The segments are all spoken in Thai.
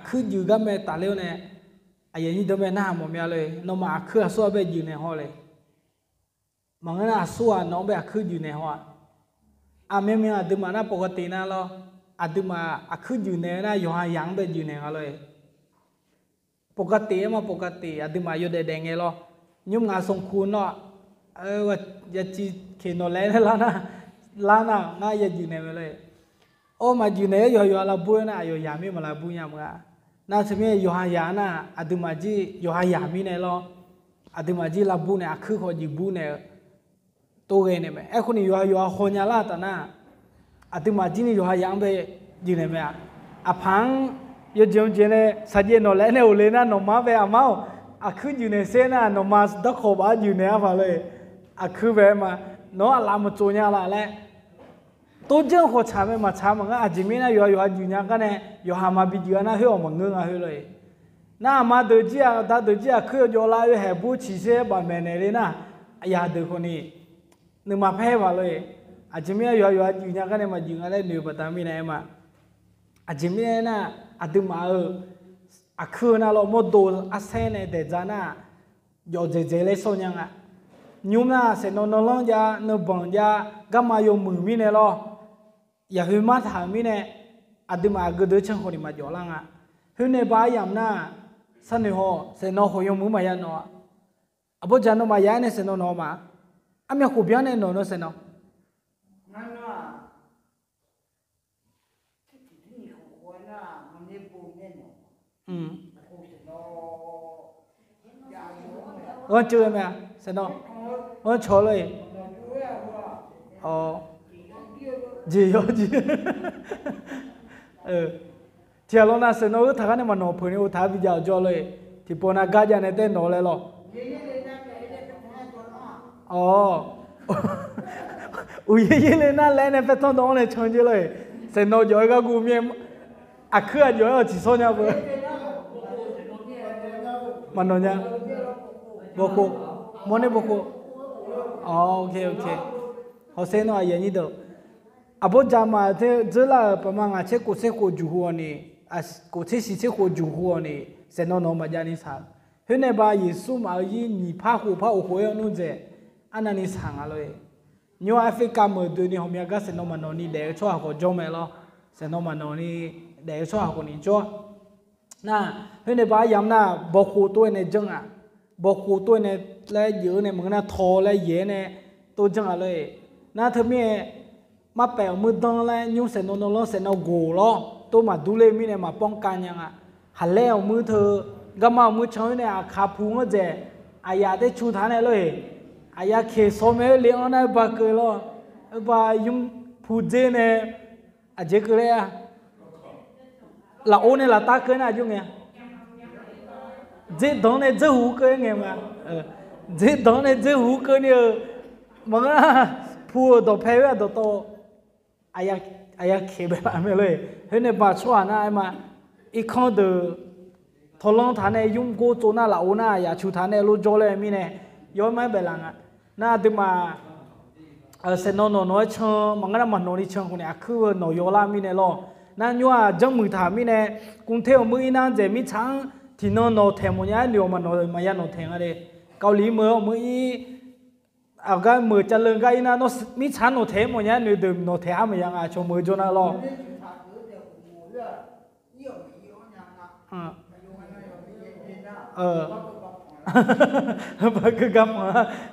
คืออยู่ก็ไม่ตาเลี้ยวเนี่ยอย่างนี้ตัวแม่หน้าหมอเมียเลยน้องมาคือสู้ไปอยู่ในห้องเลยมันก็น่าสู้น้องไปคืออยู่ในห้องเมียดูมาหน้าปกตินะเราดูมาคืออยู่ในน่าอยู่หายังไปอยู่ในห้องเลยปกติมาปกติดูมาอยู่ในแดงไงเรายุ่งงานส่งคุณเนาะว่าจะจีเขียนอะไรนั่นแล้วนะล้านน่าจะอยู่ในเลยโอ้มาอยู่ในอยู่เราบุญนะอยู่ยามีมาเราบุญยามกันน่าจะมีอยู่หายานะดูมาจีอยู่หายามีเนี่ยเราดูมาจีเราบุญเนี่ยคือเขาจีบุญเนี่ยตัวเองเนี่ยไหมคนนี้อยู่คนยาลาตนะดูมาจีนี่อยู่หายาไปอยู่ในไหมพังอยู่จงเจเนี่ยสัจเจนแล้วเนี่ยอุเลนะนมาไปอามาคืออยู่ในเส้นน่ะนมาดักขบอยู่ในอะไรเลยคือแบบมาน้องลามาโจญาละแหละตัวเจ้าหัวชาไม่มาชามันก็อาจจะไม่น่าอยู่เนี่ยกันเนี่ยอยู่หามาบิดอยู่นะเฮ้ยมันเงื้อเลยน่ามาดูจีอ่ะถ้าดูจีอ่ะคืออยู่ละอยู่แห่บุชีเสบะเมเนเลยนะอย่าดูคนนี้นึกมาแพ้มาเลยอาจจะไม่อยู่เนี่ยกันเนี่ยมาอยู่อะไรหนึ่งปัตตานีเนี่ยมาอาจจะไม่น่าดูมาคือน่ะเราหมดดูเส้นเนี่ยเดี๋ยวจะน่ะอยู่เจเลยส่วนยังยุ่งนะเส้นนนๆจะนบังจะก็มาอยู่มือมีเนี่ยหรออย่าหิมะถามมีเนี่ยดูมาก็เดือดช่างคนนี้มาจ่อลังเฮ้ยในบ้านยามน่ะสันนิษฐานเส้นนหัวอยู่มือมายันเนาะพอจันทร์มายันเนี่ยเส้นนอมามีขบยันเนี่ยนอเส้นนอเจอไหมเส้นนอชอเลยจีเที่ยวนั้นเส้นนอถ้ากันเนี่ยมันนอพื้นที่ท้าวิจารณ์จ่อเลยที่ปนอากาศเนี่ยเต้นนอเลยหรออุ้ยเลยนะแล้วเนี่ยเป็นต้นตองเนี่ยชนจีเลยเส้นนอจ่อก็กูมีคือจ่อจีโซเนี่ยเว้ยมันนอเนี่ยบอกมันเนี่ยบอกโอเคเขาเส้นนออย่างนี้ตัวพอจามาเจอละประมาณเช็คกูเช็คกูจูหัวนี่กูเช็คสิเช็คกูจูหัวนี่เส้นนอมาจานิสานเฮ้ยในบ้านยิสุมายีนี่พาหัวหัวนู่นเจอันนั้นนิสานอะไรนิวแอฟริกาเมื่อเดือนนี้เขามีการเส้นนอมานอนี่เด็กชั่วเขาจอมเอลเส้นนอมานอนี่เด็กชั่วเขานี่จ้วน่ะเฮ้ยในบ้านยามน่ะบอกหัวตัวเนี่ยจังบอกหัวตัวเนี่ยแล้วเยอะเนี่ยมึงน่ะทอแล้วเยอะเนี่ยตัวจังอะไรน่ะเธอมีมาแปลมือดังแล้วยุ่งเส้นนอเส้นนอโกล้อตัวมาดูเลยมีเนี่ยมาป้องกันยังหันแล้วมือเธอก็มามือช่วยเนี่ยขาพุงก็เจอยาได้ชูฐานเลยอยาเคสโมเลี้ยงนั่นบักเลยล้อบายุ่งพูดเจเนี่ยเจก็เลยละโอเนี่ยละตาเกินยุ่งเนี่ยเจดองเนี่ยเจหูเกินไงมาเจดองเนี่ยเจหูเกินเนี่ยมันก็พูดต่อเพลย์ต่ออยากเขียนแบบนั้นเลยเฮ้ยเนี่ยบ้าชัวร์นะไอ้มาอีกข้อเดียวทดลองทานเนี่ยยุ่งกูตัวน่าละโอน่าอยากชูทานเนี่ยรู้จอเลยมีเนี่ยย้อนไม่เป็นไรน่าดูมาเส้นนอน้อยเชิงมันก็มันนอนี่เชิงคนเนี่ยคือนอยอลามีเนี่ยหรอนั่นยัวจังมือถามมีเนี่ยกรุงเทพมือนั่นเจมีช้างที่นอนเทมเนี่ยเดียวมันนอนมายันนอเทงอะไรเกาหลีมือก็มือจะเลิกกันนะน้องมีชั้นโนเทมอย่างเงี้ยหนูดื่มโนเทมอย่างอ่ะชมมือจนอะไรบักกับ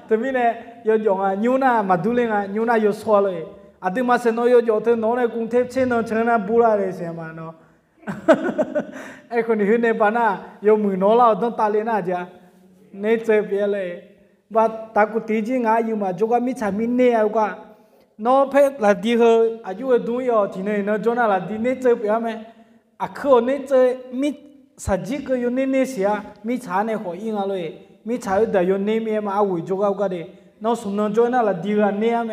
แต่มีเนี่ยยอดยงยูน่ามาดูเลยยูน่ายอดสวเลยดูมาเสนอยอดเธอน้องในกรุงเทพเช่นน้องเชิญนะบุระเลยเสียมาเนาะไอ้คนที่ในบ้านน่ะยอมือน้องเราต้องตาเลน่าจ้ะในเจ็บเยอะเลยว่าตากุตีจริงอยู่มาจุกมิจฉามินเนี่ยก็น้องเพชรละดีเหรออายุดูยอที่เนี่ยน้องจน่าละดีเนี่ยเจ็บยังไงคือเนี่ยเจ็บมิสัจจิก็อยู่เนี่ยเสียมิจฉาเนี่ยหัวอิงอะไรมิจฉาเดี๋ยวเนี่ยมีมาเอาไว้จุกก็ได้น้องสุนันจน่าละดีละเนี่ยไหม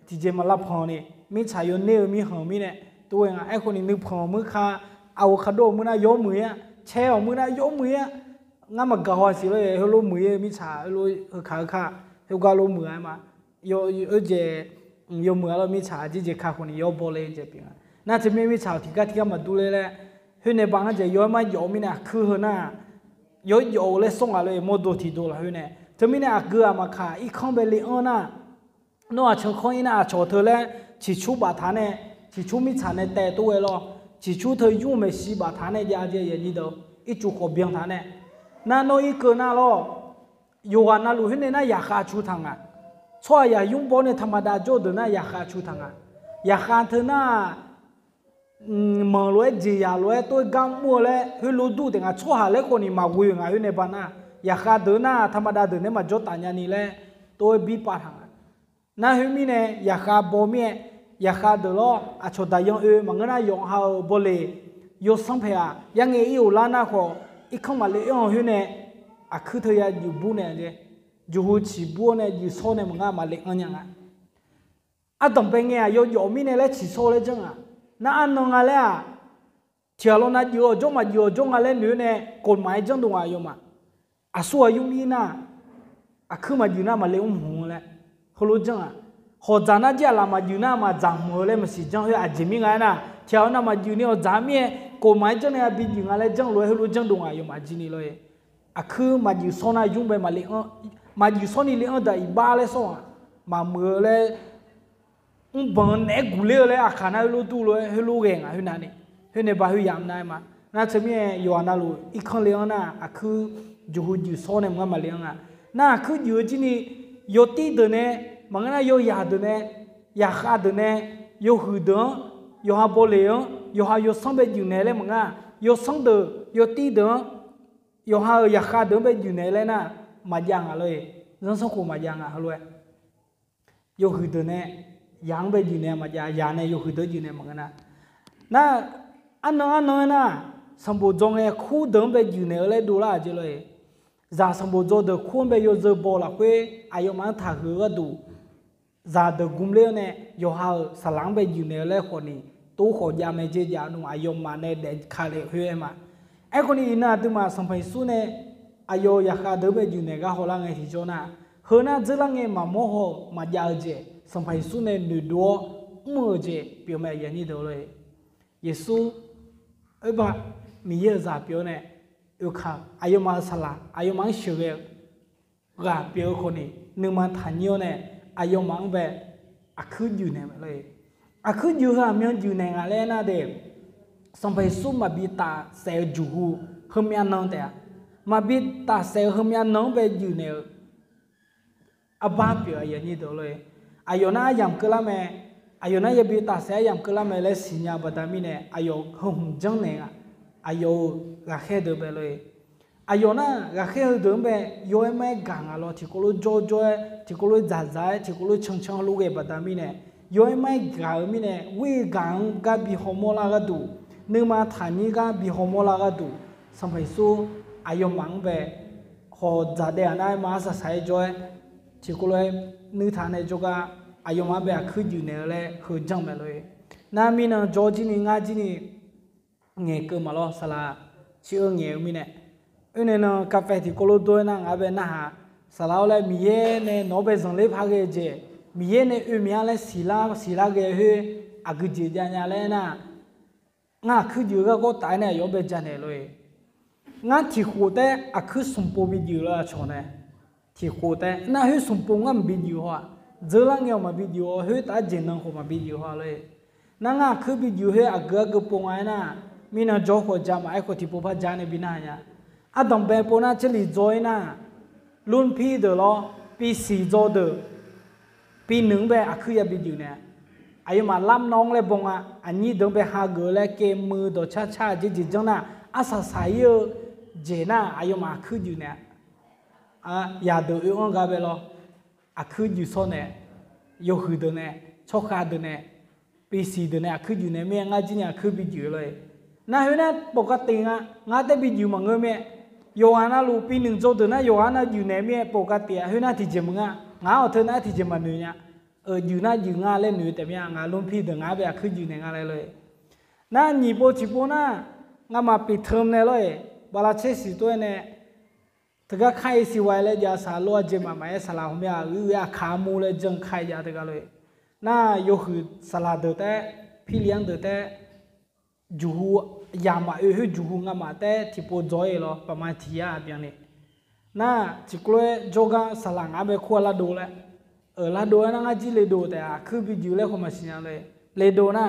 ที่เจมาลับพอนี่มิจฉาอยู่เนี่ยมีหัวมีเนี่ยตัวเองไอ้คนนี้นึกพอมือขาเอาขดมือน่ะยกมือแช่มือน่ะยกมืองั้นมันก็หัวสิเลยเฮโลมือมิจฉาเฮโลขาเฮก็โลมือมาโยเจโยมือเรามิจฉาจีเจขาคนนี้โยบอลเลยเจเปียน่าจะไม่มิจฉาที่ก็มาดูเลยแหละ เฮเนบังจะย้อยมาย้อมินะคือเฮน่าย้อยย้อเลยส่งอะไรโมโดทีโดละเฮเนจะมินะเกลือมาขาอีกข้างเบลีอ้อน่ะนัวเชิงข้อยน่ะโชเธอแล้วชิชูบาทานเนี่ยชิชูมิชานเนี่ยแต่ตัวเอลชิชูเธอยุ่งไม่สีบาทานเนี่ยยาเจยันนี่เด้ออีจุกขบเบียงทานเนี่ยนั่นโนอีเกินน่ะล้ออยู่กันน่ะรู้เห็นเนี่ยน่ะอยากขาชูทางอ่ะช่วยอย่ายุ่งบ่เนี่ยธรรมดาโจเดินน่ะอยากขาชูทางอ่ะอยากขาเธอน่ะมองรวยจีอยากรวยตัวกำมัวเลยเฮ้ยรู้ดูแต่งาช่วยหาเล็กคนนี้มาวิ่งไงเฮ้ยในบ้านน่ะอยากขาเดินน่ะธรรมดาเดินเนี่ยมาโจตานยานี่แหละตัวบีปาทางน่าเฮ้ยมีเนี่ยอยากขาบ่มีอยากขาเดินล้ออาชดได้ยังมันก็น่ายองหาบ่เลยยศสังเพยยังไงอยู่ล้านน่ะขออีกข้างมาเลยเฮ้ยเนี่ยคือเธออยู่บุญเนี่ยเจ้อยู่หัวชีบุญเนี่ยอยู่โซเนี่ยมันก็มาเล็กอันยังต้องเป็นไงอยู่มีเนี่ยเลยชีโซเลยจังน่าอันนงอะไรเที่ยวเราน่าอยู่จงมาอยู่จงอะไรหนูเนี่ยกฎหมายจังตรงอายุมาสู้อายุมีน่ะคือมาอยู่น่ะมาเลี้ยงหัวเลยเขารู้จังเขาจาน่าจะละมาอยู่น่ะมาจังหัวเลยมาสิจังเฮ้ยจิมิงไงน่ะเที่ยวน่ะมาอยู่เนี่ยจามีกฎหมายจังเนี่ยบินอยู่อะไรจังเลยเขารู้จังตรงอายุมาจีนี่เลยคือมาอยู่โซน่ายุ่งไปมาเลี้ยงมาอยู่โซนี่เลี้ยงแต่อีบ้าเลยโซ่มาเมื่อเลยบังเนกุเลเลยขานาลูตูเลยให้ลูกเองเฮ้ยนั่นนี่เฮ้ยในบ้านเฮ้ยยามได้มาน่าจะมีอยู่อันนั้นลูอีกคนเลี้ยงน่ะคืออยู่โซนเนี่ยมันมาเลี้ยงน่าคืออยู่ที่นี่อยู่ตีเดินเนี่ยมันก็น่าอยู่ยาเดินเนี่ยยาขาเดินเนี่ยอยู่หืดเดินอยู่หาบอลเลี้ยงอยู่หาอยู่สังเบอยู่เนี่ยเลยมันก็อยู่สังเดินอยู่ตีเดินอยู่หายาขาเดินไปอยู่เนี่ยเลยน่ะมาอย่างอะไรเรื่องสังคมมาอย่างอะไรอยู่หืดเดินเนี่ยยังไปอยู่เนี่ยมาอย่างยาเนี่ยอยู่หืดเดินอยู่เนี่ยมันก็น่ะอันนั้นน่ะสมบูรณ์จงเนี่ยคู่เดินไปอยู่เนี่ยเลยดูละจีเลยจาสมบูรณ์จงเดินคู่ไปอยู่จะบอกละคุยอายุมันถ้าหือก็ดูจาเดินกุมเลี้ยเนี่ยอยู่หาสลังไปอยู่เนี่ยเลยคนนี้ตู้ขอยาไม่เจียนุ่งอายุมันเนี่ยเด็กขาเลยเฮ้ยมาไอ้คนนี้น่ะตัวมาสัมผัสสุเนี่ยอายุอยากเดินไปอยู่เนี่ยก็หัวลังไงที่โจน่ะเฮ้ยน่ะจะลังไงมาโมโหมาอยากเจสัมผัสสุเนี่ยหนึ่งดัวมือเจเปียวแม่ยันนี่เดียวเลยเยซูบ้ามีเยอะจับเปียวเนี่ยอยู่ข้างอายุมันสละอายุมันเชื่อว่าเปียวคนนี้หนึ่งมันทันยูเนี่ยอายุมันแบบคืออยู่เนี่ยเลยคืออยู่ฮะมีอยู่ในอะไรน่ะเด็กสัมผัสสุมาบิตาเซลจูหูเฮมีอันนั้นแต่มาบิตาเซลเฮมีอันนั้นไปอยู่เนี่ยบ้าเปียวยันนี่เดียวเลยอายุน่ายำกล้าแม่อายุน่ายบิตาเซลยำกล้าแม่เลยสิญญาบัดมีเนี่ยอายุหุ่นจังเนี่ยอายุรักเดิมไปเลยอายุน่ะรักเดิมไปย้อยไม่กังอะไรที่กูรู้จ่อที่กูรู้จ่าที่กูรู้ช่างลูกเอบัดมีเนี่ยย้อยไม่กังมีเนี่ยวิ่งกังกับบิโฮโมลาก็ดูนึกมาฐานีกับบิโฮโมลาก็ดูสมัยสู้อายุมังไปขอจ่าเดียน่ะมาสะสายจ่อยที่กูเลยนึกฐานในจุกอายุมังไปคืออยู่เนี่ยเลยคือจังไปเลยน่ามีน่ะจ่อจีนี่งาจีนี่เงี้ยก็มาล้อสลาชื่อเงี้ยมีเนี่ยเนี่ยนะกาแฟที่โคโลตัวนั่งอาเบน่าฮะสลาเลยมีเย่เนี่ยน้องไปส่งเล็บหาเกจมีเย่เนี่ยมีอะไรศิลาเกยเฮอากุจิจานยาเลยนะงาคืออยู่ก็ตายเนี่ยยอมไปจานเนี่ยเลยงาที่หัวแต่คือสมบูรณ์วิดีโอละชนเนี่ยที่หัวแต่น่าให้สมบูรณ์งาวิดีโอฮะเจริญเงี้ยมาวิดีโอเฮ้ยตาเจนนังเขามาวิดีโอฮะเลยนั่งคือวิดีโอเฮ้ก็ปงไอ้น่ะมีน่าจอขจามาไอ้คนที่พูดจานเนี่ยบินาเนี่ยต้องไปปนเฉลี่ยจอยน่ะรุ่นพี่เด้อล้อปีสี่จอเด้อปีหนึ่งไปคืออย่าบิดอยู่เนี่ยอายุมาล้ำน้องเลยบงอันนี้เดินไปหาเกลือเลยเกมมือตัวช้าจิจังน่ะสายเยอะเจน่ะอายุมาคืออยู่เนี่ยอย่าเดือดร้อนกันไปล้อคืออยู่โซนเนี่ยยกหือเดินเนี่ยชกขาเดินเนี่ยปีสี่เดินเนี่ยคืออยู่เนี่ยเมียงาจีเนี่ยคือบิดอยู่เลยน่าเห็นนะปกติงาแต่บิดอยู่มังเงยเมียโยฮานาลูปีหนึ่งโจเดินนะโยฮานาอยู่ในเมียปกติเห็นนะที่เจมึงงาเอาเธอนะที่เจมันเนี่ยอยู่นะอยู่งาเล่นอยู่แต่เมียงาลุ่มพี่เดินงาไปคืออยู่ในงาอะไรเลยน่าหนีโปชิโปน่างามาปิดเทอมเนี่ยเลยบาลาเชสิตัวเนี่ยถ้าก็ใครสิไว้เลยจะสาลัวเจมาไม่สลาหัวเมียหรือว่าขามูเลยจังใครจะแต่ก็เลยน่าโยคือสลาเดือดแต่พี่เลี้ยงเดือดแต่อยู่ ยามาจูงงามาแต่ที่โปจอยหรอประมาณที่อาเปียนี่น่าจิกล้วยโจกาสลังอาเบขวลาดูแลลาดูนั่งจีเลดูแต่คือไปอยู่เลยคนมาสิญเลยเลดูน่ะ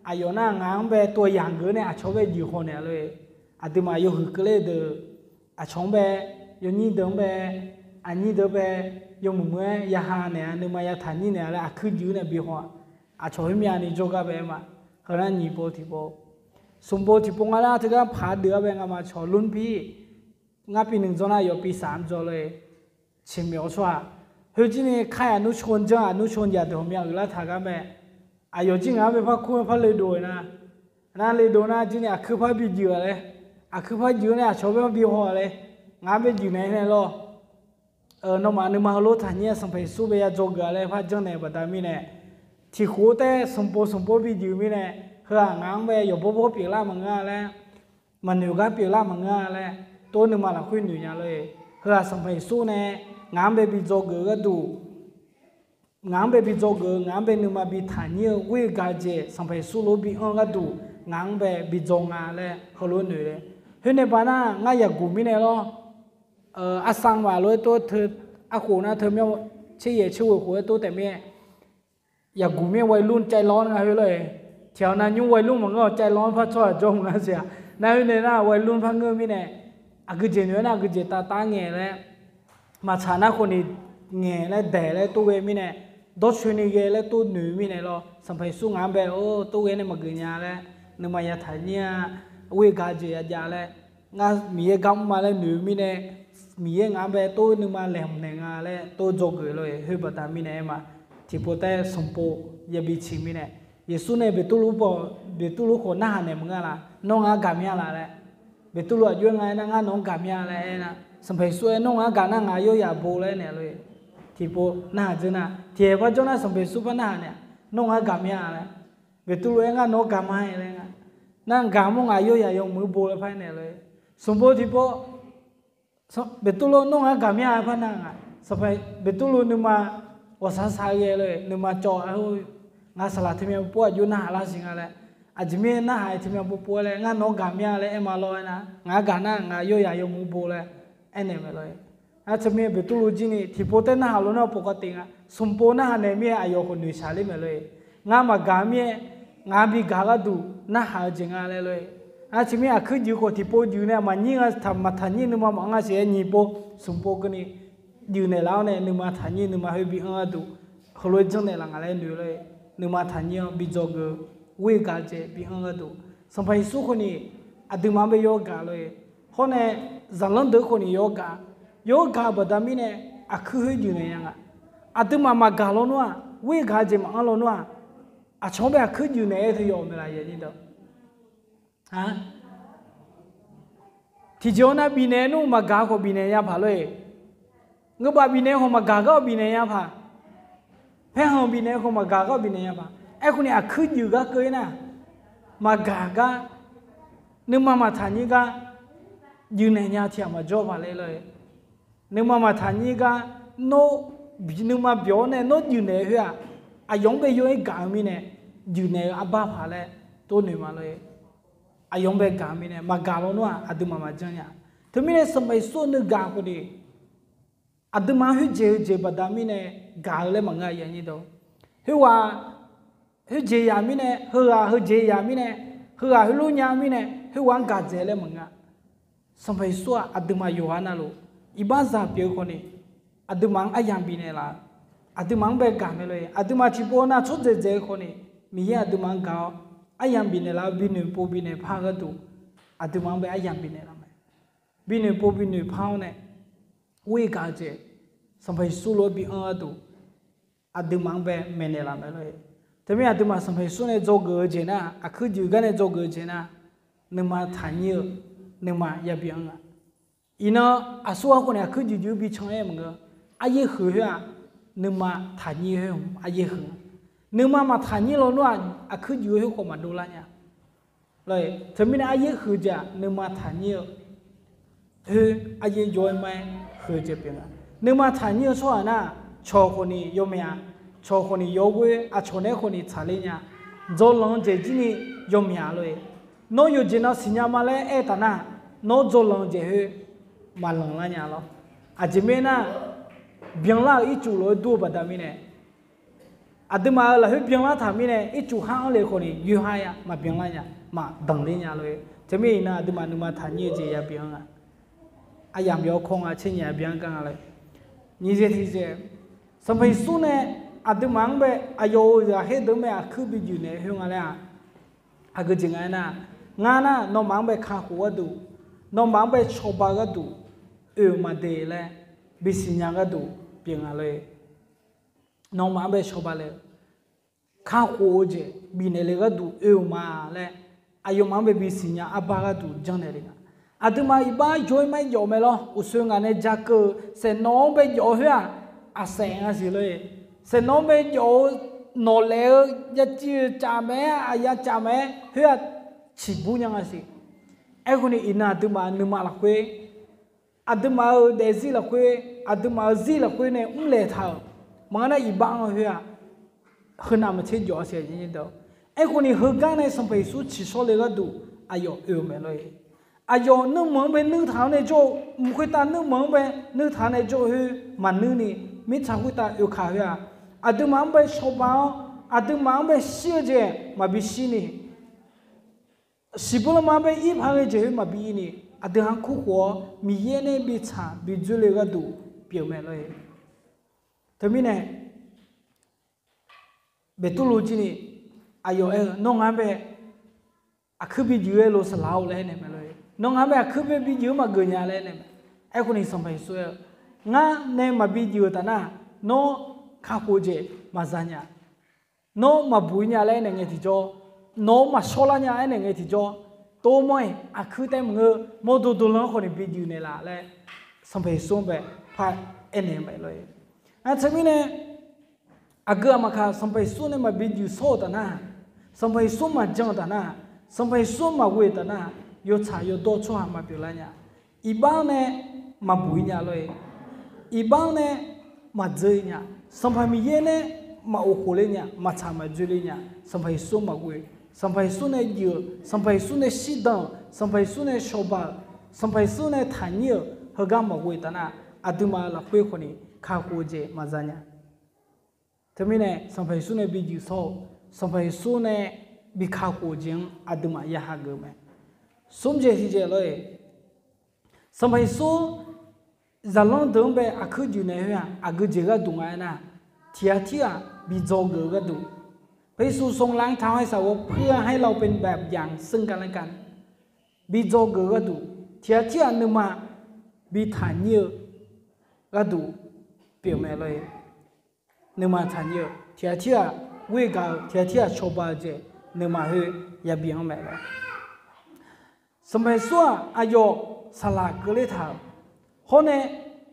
อายน่างางเบตัวอย่างเกินเนี่ยชอบไปอยู่คนเนี่ยเลยอาติมาอยู่หึกเลยเด้อชงเบอยู่นี่เดิมเบอันนี้เดิมเบอยู่มือๆยาหาเนี่ยนึกมายาฐานนี่เนี่ยเลยคืออยู่เนี่ยบีหัวชอบให้มีอันนี้โจกาเบมาเขานั่นยี่ปอที่ปอสมบูรณ์ที่ปงอะไรที่ก็พาเดือเบงามาชอลุนพี่งั้นปีหนึ่งจนอยู่ปี3จนเลยชิมเอาชัวเฮ้ยจีนี่ใครอนุชนจ้าอนุชนอย่าเดี๋ยวมีอะไรละถ้ากันแม่อายุจริงอ่ะไม่พักคุ้มพักเลยดูนะนั่นเลยดูนะจีนี่คือพักบิดเยอะเลยคือพักเยอะเนี่ยชอบไปบิดหัวเลยงั้นไปอยู่ไหนเนี่ยล่ะน้องมานึกมาฮัลโหลท่านเนี่ยสัมผัสสู้ไปยาโจกอะไรพักจังเนี่ยบัดมีเนี่ยที่หัวแต่สมบูรณ์บิดอยู่มีเนี่ยเฮ้ยงั้นไปอยู่บ่เปลี่ยนละมังงะแล้วมันอยู่ก็เปลี่ยนละมังงะแล้วตัวนึกมาละคุยหนุ่ยเนี่ยเลยเฮ้ยสัมผัสสู้เนี่ยงานไปบิโจกก็ดูงานไปบิโจกงานไปนึกมาบิฐานเนี่ยวิ่งกันเจสัมผัสสู้ลบิก็ดูงานไปบิโจงานเลยฮัลโหลหนุ่ยเลยเฮ้ยในบ้านน่ะง่ายอยากกูมีเนี่ยหรออาสังว่าเลยตัวเธออากูนะเธอไม่เชี่ยช่วยหัวตัวแต่เมียอยากกูมีวัยรุ่นใจร้อนไงเลยแถวนั้นยุ่งวัยรุ่นมันก็ใจร้อนเพราะชอบจงนะเสียนั่นเนี่ยนะวัยรุ่นพังเงือมีเนี่ยคือเจเนี่ยนะคือเจตาเงี้ยเลยมาชนะคนนี้เงี้ยเลยเด๋เลยตัวเวมีเนี่ยดอชวนี่เงี้ยเลยตัวหนุ่ยมีเนี่ยหรอสัมผัสสู้งานแบบตัวเวเนี่ยมาเกินยาเลยนึกมายาถ่ายเนี่ยวิ่งกันเจียยาเลยงานมีเกำมาเลยหนุ่ยมีเนี่ยมีงานแบบตัวนึกมาแหลมเนี่ยงานเลยตัวโจกเลยเฮ้ยบัดมีเนี่ยมาที่พอแต่สมบูรณ์ยาบิชิมีเนี่ยเยซูเนี่ยเบตุลูคนหน้าเนี่ยมึงอะไรน้องอากามีอะไรเลยเบตุลูอายุไงนะงานน้องกามีอะไรนะสัมผัสสู้น้องอากานั่งอายุยาโบเลยเนี่ยเลยที่พอหน้าจีน่ะที่พอจนน่ะสัมผัสสู้ปะหน้าเนี่ยน้องอากามีอะไรเบตุลูเองก็น้องกามาอะไรเงี้ยนั่งกามงอายุยายงมือโบเลยไปเนี่ยเลยสมบูรณ์ที่พอเบตุลูน้องอากามีอะไรพะนั่งอ่ะสัมผัสเบตุลูนึกมาว่าสายเลยนึกมาจ่องานสลัดที่มีปัวอยู่หน้าลาสิงอะไรอาจจะมีหน้าหายที่มีปัวเลยงานน้องกามีอะไรมาลอยนะงานการนั่งงานย่อยยมือโบเลยเนี่ยมาเลยอาจจะมีเบตุลูจีนี่ที่พอแต่หน้าเราเนี่ยปกติอ่ะสมบูรณ์หน้าเนี่ยมีอายุคนดูชาลิมาเลยงานมากามีงานบีกาก็ดูหน้าหาจริงอะไรเลยอาจจะมีคืออยู่คนที่พออยู่เนี่ยมันยิ่งทำมาทันยิ่งนึกมาอ่างเสียยิ่งพอสมบูรณ์กันนี่อยู่ในแล้วเนี่ยนึกมาทันยิ่งนึกมาให้บีอ่างดูเขาเลยจังเนี่ยหลังอะไรดูเลยนึกมาทันยิ่งบีจอกวิ่งกันเจบีอ่างดูสัมผัสสุขนี่อดีมาไปโยกาเลยคนเนี่ยจังหลังเด็กคนนี้โยกาบัดมีเนี่ยคือให้อยู่ในยังอ่ะอดีมากาลนัววิ่งกันเจมาลนัวชอบแบบคืออยู่ในที่ยอมอะไรอย่างนี้เด้อฮะที่เจ้าหน้าบินเนี่ยนู้มากาเขาบินเนี่ยยาพาเลยเงือบบินเนี่ยเขามากาก็บินเนี่ยยาพาเพื่อนเขาบินเนี่ยเขามากาก็บินเนี่ยยาพาคนนี้คืออยู่ก็เกินนะมากาก็นึกมาทานนี่ก็อยู่ในยาที่มาจบอะไรเลยนึกมาทานนี่ก็โน้นึกมาเบียวเนี่ยโน้อยู่ในหัวยงไปอยู่ไอ้กามีเนี่ยอยู่ในบ้าพาเลยตัวหนึ่งมาเลยยงไปกามีเนี่ยมากาลนัวอดีมาจังเนี่ยถึงมีเนี่ยสมัยส่วนนึกกาคนนี้อดีมาหุ่นเจบัดมีเนี่ยกาเลยมังไงอย่างนี้ตัวหัวหุ่นเจยามีเนี่ยหัวหุ่นเจยามีเนี่ยหัวหุ่นลุยามีเนี่ยหัวกาเจเลยมังไงสมัยส่วนอดีมาอยู่ฮานาลูอีบ้านซาเปียวคนนี้อดีมังยามบินเนี่ยละอดีมังเบกาเมเลยอดีมาที่ปอน่าชุดเจคนนี้มีอดีมังกายามบินเนี่ยละบินเนี่ยปูบินเนี่ยพากันดูอดีมังเบยามบินเนี่ยละไหมบินเนี่ยปูบินเนี่ยพาวเนี่ยวิ่งกันเจสมัยสู้รบบินดูอดีมังเบเมเนี่ยละไหมเลยแต่ไม่อดีมาสมัยสู้เนี่ยโจกเจนะคืออยู่กันเนี่ยโจกเจนะนึกมาทานเยอะนึกมายาบินอีน่ะสู้คนเนี่ยคืออยู่บิชงเอ็มเงอายหือนึกมาทานเยอะอายหือนึกมาทานเยอะแล้วนู่นคืออยู่ให้คนมาดูแลเนี่ยเลยถ้าไม่ได้อายหือจะนึกมาทานเยอะอายย้อยไหมหือจะเป็นนึกมาทานเยอะส่วนน่ะชอคนนี้ยอมยังชอคนนี้ยอมเว้ชอเนี่ยคนนี้ชาลีเนี่ยจอลงเจจีนี่ยอมยังเลย โนอยู่จีน่าสิญญามาเลยตาน่ะโนโจลงเจเฮมาลงละเนี่ยล้ออาจจะไม่น่ะเบียงละอีจูเลยดูบัดดามิเนี่ยอาจจะมาละเฮเบียงละทำมิเนี่ยอีจูห้างเลยคนนี้อยู่ห้ายมาเบียงละเนี่ยมาดังเลยเนี่ยเลยจะไม่น่ะอาจจะมาหนึ่งมาทานเยเจียเบียงอ่ะอายามยอคงอ่ะเช่นเนี่ยเบียงกันอะไรนี่เจที่เจสมัยสู้เนี่ยอาจจะมังเบอายอยากให้เดิมแบบคือบิจูเนี่ยเฮงอะไรอ่ะอาก็จริงไงน่ะงานน่ะน้องมังเบข้าหัวดูน้องมังเบชอบก็ดูมาเดลเลยบิสิญญาก็ดูเพียงอะไรน้องมังเบชอบเลยข้าหัวเจบินเลยก็ดูมาเลยอายุมังเบบิสิญญาอับบาก็ดูจังเลยนะอาตมาอีบ้าโยยไม่โยไม่หรออุศงานเนี่ยจักเสน้องเบโยเฮียอาเซงอาสิเลยเสน้องเบโยโนเลวยาจีจ่าแม่อายาจ่าแม่เฮียชิบุยังอาสิไอ้คนนี้อินาอาตมาหนึ่งมาละคุยอาตมาเดซิละคุยอาตมาซีละคุยเนี่ยเลท่ามันน่ะอีบ้าเฮียขนาดมันเช่นโยเสียจริงๆเด้อไอ้คนนี้เฮกันในสมัยสุดชิโซเลก็ดูอายไม่เลยอายนึกเหมือนเป็นนึกทางในโจมุขตานึกเหมือนเป็นนึกทางในโจเฮมันนึกนี่มิชาคุตาขาเฮียอาตมาไปชอบมาอาตมาไปเชื่อเจมาบิชินี่สิบุลมาไปอีพังเจมาบินี่อาตมาคู่หัวมีเย็นบิชาบิจุเลก็ดูเปี่ยวแม่เลยทำไมเนี่ยเบตุลูจินี่อายน้องอันไปอาคือบิจุเลโลสลาวเลยเนี่ยแม่เลยน้องอันไปอาคือบิจุมาเกินยาเลยเนี่ยไอ้คนนี้สมัยสวยงาเนี่ยมาบิจุตานะโนข้าพูดเจมาซาญาโนมาบุญญาเลยเนี่ยไงที่จอโนมาโชลาญาเนี่ยไงที่จอโตมวยอาคือแต่มึงโมดูดูแล้วคนนี้บิจุเนี่ยละเลยสมัยส่งไปพาเนี่ยไปเลยอันที่นี้เนี่ยอาเกอมาค่ะสมัยส่งเนี่ยมาบิจุโซตานะสมัยส่งมาจังตานะสมัยส่งมาเวตานะโยชาโยโตชัวมาเปล่าเนี่ยอีบ้านเนี่ยมาบุญญาเลยอีบ้านเนี่ยมาเจอเนี่ยสัมภาระมีเยอะเนี่ยมาโอโคเลยเนี่ยมาทำมาจุเลยเนี่ยสัมภาระสุ่มมาคุยสัมภาระสุ่มเนี่ยเยอะสัมภาระสุ่มเนี่ยสีดำสัมภาระสุ่มเนี่ยชอบสัมภาระสุ่มเนี่ยทานเยอะเฮกันมาคุยแต่น่ะอาตมาละคุยคนนี้ข้าคุยเจมาจเนี่ยทำไมเนี่ยสัมภาระสุ่มเนี่ยบิจุโซสัมภาระสุ่มเนี่ยบิข้าคุยจริงอาตมาอยากเกิดไหมสุ่มเจที่เจเลยสัมภาระสุ่มจะลองเดินไปอาคืออยู่ในเฮียอาคือเจก็ดูไงนะที่บิโจเกก็ดูไปสู่ทรงล้างเท้าให้สาวกเพื่อให้เราเป็นแบบอย่างซึ่งกันและกันบิโจเกก็ดูที่นึกมาบิฐานเยอะก็ดูเปลี่ยนไปเลยนึกมาฐานเยอะที่เวกาที่ชอบเจนึกมาเฮียอย่าเบี่ยงไปเลยสมัยส่วนอายุสลากก็เลยถามคนเนี่ย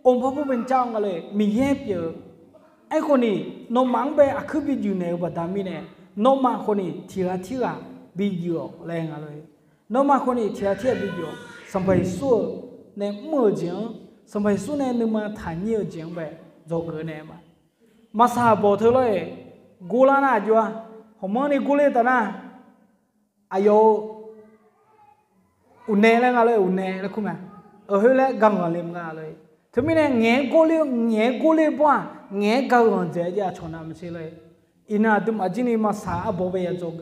องค์พระผู้เป็นเจ้ากันเลยมีเย็บเยอะไอ้คนนี้น้องมังไปอาคือบิจูเนี่ยบัดดามิเนี่ยน้องมาคนนี้ที่บิจูแรงอะไรน้องมาคนนี้ที่บิจูสมัยสู้เนี่ยเมื่อจังสมัยสู้เนี่ยนึกมาฐานเยอะจังไปโจเกเนี่ยมาสาบเธอเลยกูลาน่าจัวผมมองนี่กูเลยแต่น่ะอายุอุ่นเนแล้วกันเลยอุ่นเนแล้วคุณแม่เฮ้ยแล้วกังวลเลยมั้งเลยทำไมเนี่ยเงี้ยกูเลยบ้าเงี้ยกังวลเจ๊จะชนะไม่ใช่เลยอินาตุมาจีนี่มาสาบ่ไปยังโจก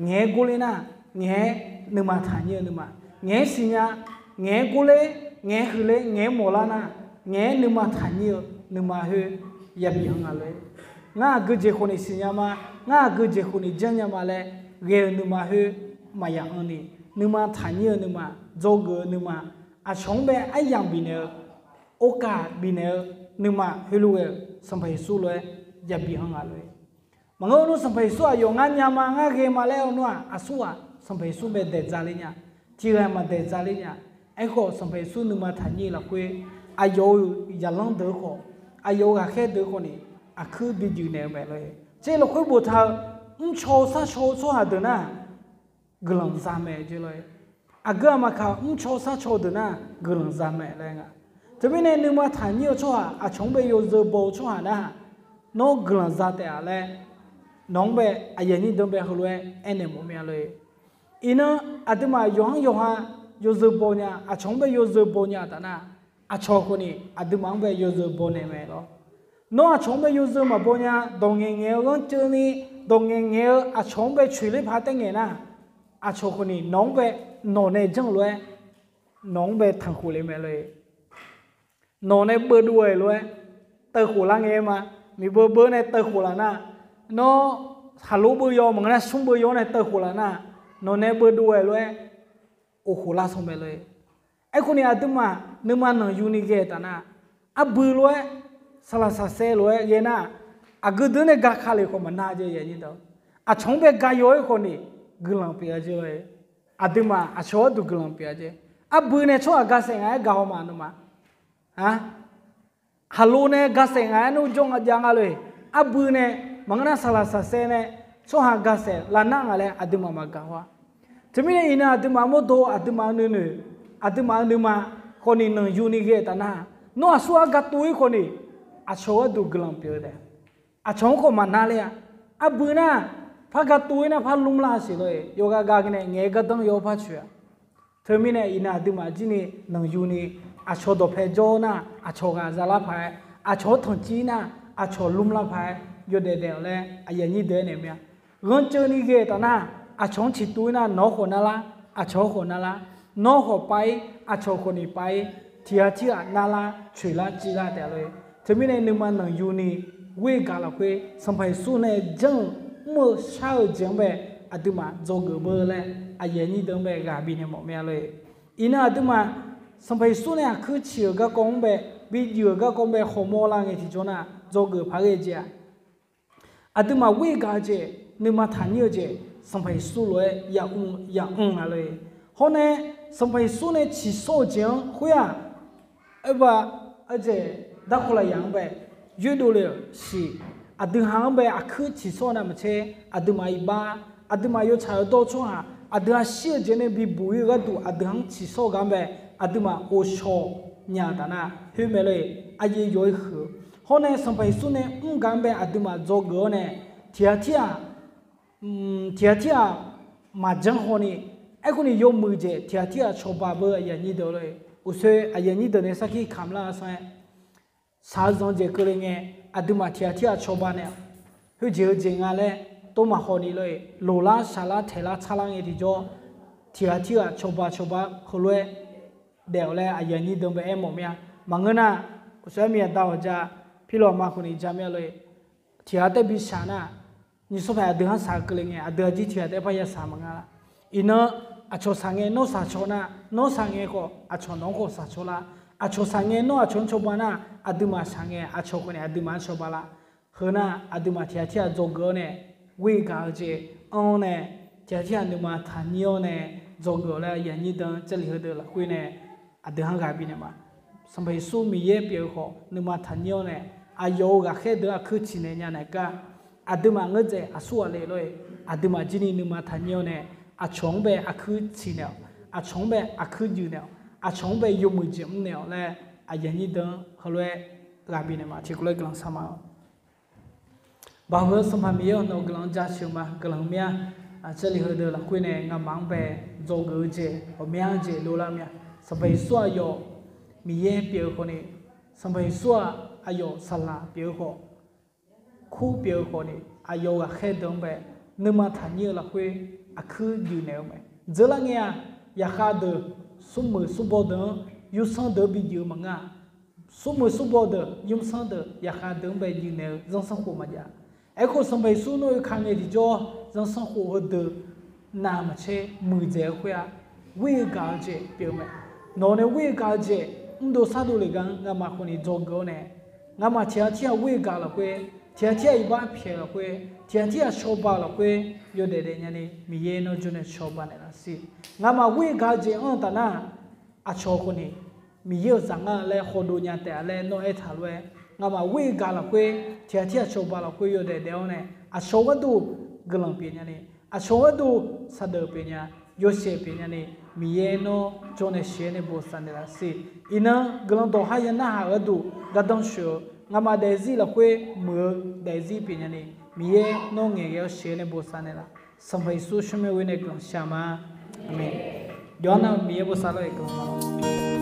เงี้ยกูเลยนะเงี้ยนึกมาทานเยอะนึกมาเงี้ยสิญญาเงี้ยกูเลยเงี้ยคือเลยเงี้ยโมลานะเงี้ยนึกมาทานเยอะนึกมาเฮ้ยยับยั้งอะไรง่าก็เจ้าคนนี้สิญญามาง่าก็เจ้าคนนี้จังยามาเลยเงี้ยนึกมาเฮ้ยมาอย่างนี้นึกมาทานเยอะนึกมาโจกนึกมาอาชงเบไอ้ยังบินเนอโอกาสบินเนอนึกมาเฮลูเอสัมผัสสู้เลยอย่าบินอะไรมังโง่สัมผัสสู้อยู่งานยามังเกมาแล้วนัวอาสู้สัมผัสสู้เบเดจาริญาที่เรามาเดจาริญาไอ้ข้อสัมผัสสู้นึกมาทันยี่ละคุยอายุยันลังเดือข้ออายุก็แค่เดือข้อนี้อาคือบินอยู่ในแบบเลยเจ้าเราคุยบุตรโชว์ซะโชว์หาเดือน่ะกลังซาเมจเลยอาเกอมาข่าวโชว์ซะโชว์เดือน่ะกลังซาเมอะไรเงี้ยจะเป็นในนึกมาฐานยี่ชัวอาชงไปอยู่เจอโบชัวนะน้องกลังซาแต่อะไรน้องไปอายันนี่ต้องไปหัวเลยเอ็นเอ็มไม่เลย อินะอาตมาย้อนย้อนโยเซโบเนียอาชงเบโยเซโบเนียตานะอาชอคนนี้อาตมาเบโยเซโบเนียไหมล่ะน้องอาชงเบโยเซมาโบเนียดงเงี้ยกันเจอนี่ดงเงี้ยอาชงเบช่วยเลยพาตั้งเงี้ยนะอาชอคนนี้น้องเบนอนในจังเลยน้องเบทั้งคู่เลยไหมเลยนอนในเบอร์ด้วยเลยเตอคู่ละเงี้ยมามีเบอร์ในเตอคู่ละนะน้องฮัลโหลเบอร์ยอมึงนะชุ่มเบอร์ยอในเตอคู่ละนะนอนในเบอร์ด้วยเลยโอ้โหลาส่งไปเลยไอ้คนนี้อาตมาเนื้อมันหนังยูนิเกตนะอับเบอร์เลยสลัดสัเซเลยเย็นนะอากุดเนี่ยกาขาเลยคนมันน่าจะอย่างนี้เด้ออาชงเบกายอยคนนี้กลังเปียเจเลยอาตมาอาชอดูกลังเปียเจอับเบอร์เนี่ยชัวกาเซงไงกาวมานุมาฮะฮัลโหลเนี่ยกาเซงไงนู้จงจังเลยอับเบอร์เนี่ยมังน่าสลัดสัเซเนี่ยชัวกาเซลานังอะไรอาตมามากาวะจะมีอินาอาตมาโมโตอาตมาเนื้ออาตมาเนื้อมาคนนี้หนึ่งยูนิเกตนะโน้สัวกัตุยคนนี้อาชอดูกลังเปียเด้อาชงคนมันน่าเลยอับเบอร์น่ะพักกัตุยน่ะพักลุมลาสิเลยโยกากากเนี่ยเงี้ยก็ต้องโยพัชชัวเธอมีเนี่ยอินาอาตมาจีนี่หนึ่งยูนิอาชอดเพจโจน่ะอาชอกาซาลาพายอาชอทงจีน่ะอาชอลุมลาพายโยเดเดลเลยอายันยี่เดเนี่ยมั้ยเงินเจอนี่เกตนะอาชงชิตุยน่ะน้องคนนั่นละอาชอคนนั่นละน้องคนไปอาชอคนนี้ไปเทียนั่นละช่วยละจีละเดเลยเธอมีเนี่ยหนึ่งมันหนึ่งยูนิเวกาละคุยสัมผัสสู้เนี่ยจังมั่วชาวจังแบบอาตมาโจกเบอร์เลยอายันยี่เดิมแบบกาบิเนี่ยหมดเมียเลยอินาอาตมาสัมผัสสู้เนี่ยคือเชื่อก็กงแบบวิญญาณก็กงแบบขโมยละเงี้ยที่จน่ะโจกพาเกจอาตมาเวกาเจนึกมาทันเยอะเจสัมผัสสู้เลยอย่ามาเลยเพราะเนี่ยสัมผัสสู้เนี่ยชีโซจังคุยว่าเจดักคนละอย่างแบบยืดดูเลยสิอาตมาแบบคือชีโซน่ะมันเชอาตมาอีบ้าอาตมาอยู่ชายตัวช่วงอาตมาเชื่อเจเนี่ยบีบุยก็ดูอาตมาชีโซกันแบบอาตมาโอชอเนี่ยแต่น่ะเฮ้ยไม่เลยอายุย่อยหือเพราะเนี่ยสัมผัสสู้เนี่ยกันแบบอาตมาโจกเนี่ยเทียมาจังคนนี้ไอ้คนนี้ยกมือเจเทียชอบบ้าเบอร์อย่างนี้เดียวเลยอุศอย่างนี้เดี๋ยวนี้สักทีคำละส่วนสาวจงเจก็เลยไงอาตมาเทียชอบบ้านเนี่ยเฮ้ยเจอจริงอะไรตัวมาคนนี้เลยโลลาชาลาเทลาชาลังอย่างที่จ่อเทียชอบบ้าคนเลยเดี๋ยวเลยอย่างนี้เดิมไปเอ็มหมดเนี่ยมังเงินน่ะอุศมีดาวจะพี่หลวงมาคนนี้จะไม่เลยเทียแต่บิชานะนี่สุดท้ายเดือนสามก็เลยไงเดือนที่เทียแต่พยาสามังละอินะอาชอสังเกตโนสัชนะโนสังเกตก็อาชอน้องก็สัชละอาชอสังเกตโนอาชอนชบานะอาดุมาสังเกตอาชอคนเนี่ยอาดุมาชบาละเฮน่ะอาดุมาเทียโจกเนี่ยวิกาเจเอาเนี่ยเทียนุมาทานยอเนี่ยโจกเลยอย่างนี้เดินจะเลี้ยงเดินละคุยเนี่ยอาดุหางกาบิเนี่ยมาสมัยสู้มีเย่เปียวเขานุมาทานยอเนี่ยอายุก็แค่เดือนคือชินเนี่ยเนี่ยก็อาดุมาเงินเจอาสู้เลยอาดุมาจีนี่นุมาทานยอเนี่ยอาชงเบอาคือชินเนี่ยอาชงเบอาคือยูเนี่ยอาชงเบยมือจิ้มเนี่ยแหละอาอย่างนี้เดินเขาเลยกาบิเนี่ยมาที่กูเลยกำลังสมาบางวันสมัยมีเอาหนูกำลังจัดชิวมากำลังเมียจะเลี้ยงเดินละคุยเนี่ยงามังเบโจกเจอเมียเจลูลาเมียสบายสัวโยมีเย่เปียวคนนี้สบายสัวอายุสลาเปียวคนคู่เปียวคนนี้อายุก็แค่เดินไปนึกมาทันเยอะละคุยอาคืออยู่แนวไหมเจอละเงี้ยอยากขาดสมมือสมบูรณ์ยูสังเดบิอยู่มั้งอ่ะสมมือสมบูรณ์ยูสังเดอยากขาดไปอยู่แนวจังสังหัวมันยาไอ้คนสมัยสู้น้อยครั้งนี้ที่จ่อจังสังหัวเดน้ำเช่มือเจ้าคุยวิ่งกาเจเปียวไหมนอนเนี่ยวิ่งกาเจดูซาดูเลยกันงามาคนนี้จงเกาเนี่ยงามาเทียวิ่งกาละคุยเทียอีบ้าเพียละคุยเทียชอบบ้าละคุยโยเดเดเนี่ยนี่มีเยนจุนชอบบ้านเนี่ยละสิงามาวิ่งกาเจตานะอาชอคนนี้มีเยอะสังอะไรขอดูเนี่ยแต่อะไรน้อยถาเลยงามาวิ่งกาละคุยเทียชอบบ้าละคุยโยเดเดเนี่ยอาชอก็ดูกลังเปียเนี่ยนี่อาชอก็ดูสะเดเปียเนี่ยโยเชเปียเนี่ยนี่มีเยนจนเชนบุษเนี่ยละสิอินะกลังตัวหายนะหาก็ดูก็ต้องเชื่องามาเดซี่ละคุยมือเดซี่เปียเนี่ยนี่มีเยนเงี้ยเชนบุษเนี่ยละ สมัยสู้ชมเวเนกลองชามาอเมนย้อนเอาเมียบุษาเลยกลองมา